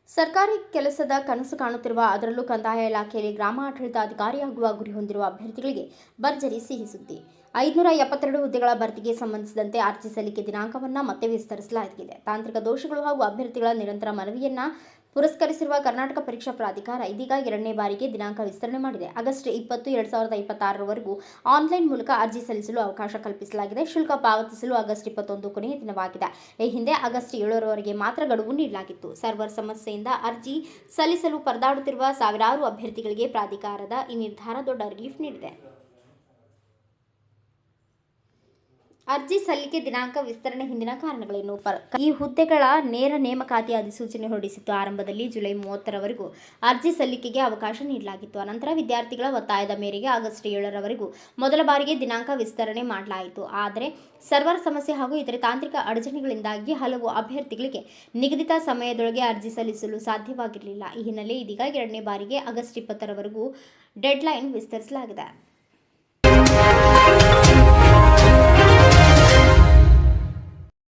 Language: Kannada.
ಸರ್ಕಾರಿ ಕೆಲಸದ ಕನಸು ಕಾಣುತ್ತಿರುವ, ಅದರಲ್ಲೂ ಕಂದಾಯ ಇಲಾಖೆಯಲ್ಲಿ ಗ್ರಾಮ ಆಡಳಿತಾಧಿಕಾರಿಯಾಗುವ ಗುರಿ ಹೊಂದಿರುವ ಅಭ್ಯರ್ಥಿಗಳಿಗೆ ಭರ್ಜರಿ ಸಿಹಿ ಸುದ್ದಿ. 572 ಹುದ್ದೆಗಳ ಭರ್ತಿಗೆ ಸಂಬಂಧಿಸಿದಂತೆ ಅರ್ಜಿ ಸಲ್ಲಿಕೆ ದಿನಾಂಕವನ್ನು ಮತ್ತೆ ವಿಸ್ತರಿಸಲಾಗಿದೆ. ತಾಂತ್ರಿಕ ದೋಷಗಳು ಹಾಗೂ ಅಭ್ಯರ್ಥಿಗಳ ನಿರಂತರ ಮನವಿಯನ್ನು ಪುರಸ್ಕರಿಸಿರುವ ಕರ್ನಾಟಕ ಪರೀಕ್ಷಾ ಪ್ರಾಧಿಕಾರ ಇದೀಗ 2ನೇ ಬಾರಿಗೆ ದಿನಾಂಕ ವಿಸ್ತರಣೆ ಮಾಡಿದೆ. ಆಗಸ್ಟ್ 20, 2026 ಆನ್ಲೈನ್ ಮೂಲಕ ಅರ್ಜಿ ಸಲ್ಲಿಸಲು ಅವಕಾಶ ಕಲ್ಪಿಸಲಾಗಿದೆ. ಶುಲ್ಕ ಪಾವತಿಸಲು ಆಗಸ್ಟ್ 21 ಕೊನೆಯ ದಿನವಾಗಿದೆ. ಈ ಹಿಂದೆ ಆಗಸ್ಟ್ 7 ಮಾತ್ರ ಗಡುವು ನೀಡಲಾಗಿತ್ತು. ಸರ್ವರ್ ಸಮಸ್ಯೆಯಿಂದ ಅರ್ಜಿ ಸಲ್ಲಿಸಲು ಪರದಾಡುತ್ತಿರುವ ಸಾವಿರಾರು ಅಭ್ಯರ್ಥಿಗಳಿಗೆ ಪ್ರಾಧಿಕಾರದ ಈ ನಿರ್ಧಾರ ದೊಡ್ಡ ರಿಲೀಫ್ ನೀಡಿದೆ. ಅರ್ಜಿ ಸಲ್ಲಿಕೆ ದಿನಾಂಕ ವಿಸ್ತರಣೆ ಹಿಂದಿನ ಕಾರಣಗಳೇನು? ಈ ಹುದ್ದೆಗಳ ನೇರ ನೇಮಕಾತಿ ಅಧಿಸೂಚನೆ ಹೊರಡಿಸಿತ್ತು. ಆರಂಭದಲ್ಲಿ ಜುಲೈ 30 ಅರ್ಜಿ ಸಲ್ಲಿಕೆಗೆ ಅವಕಾಶ ನೀಡಲಾಗಿತ್ತು. ಅನಂತರ ವಿದ್ಯಾರ್ಥಿಗಳ ಒತ್ತಾಯದ ಮೇರೆಗೆ ಆಗಸ್ಟ್ 7 ಮೊದಲ ಬಾರಿಗೆ ದಿನಾಂಕ ವಿಸ್ತರಣೆ ಮಾಡಲಾಯಿತು. ಆದರೆ ಸರ್ವರ್ ಸಮಸ್ಯೆ ಹಾಗೂ ಇತರೆ ತಾಂತ್ರಿಕ ಅಡಚಣೆಗಳಿಂದಾಗಿ ಹಲವು ಅಭ್ಯರ್ಥಿಗಳಿಗೆ ನಿಗದಿತ ಸಮಯದೊಳಗೆ ಅರ್ಜಿ ಸಲ್ಲಿಸಲು ಸಾಧ್ಯವಾಗಿರಲಿಲ್ಲ. ಈ ಹಿನ್ನೆಲೆ ಇದೀಗ 2ನೇ ಬಾರಿಗೆ ಆಗಸ್ಟ್ 20 ಡೆಡ್ಲೈನ್ ವಿಸ್ತರಿಸಲಾಗಿದೆ.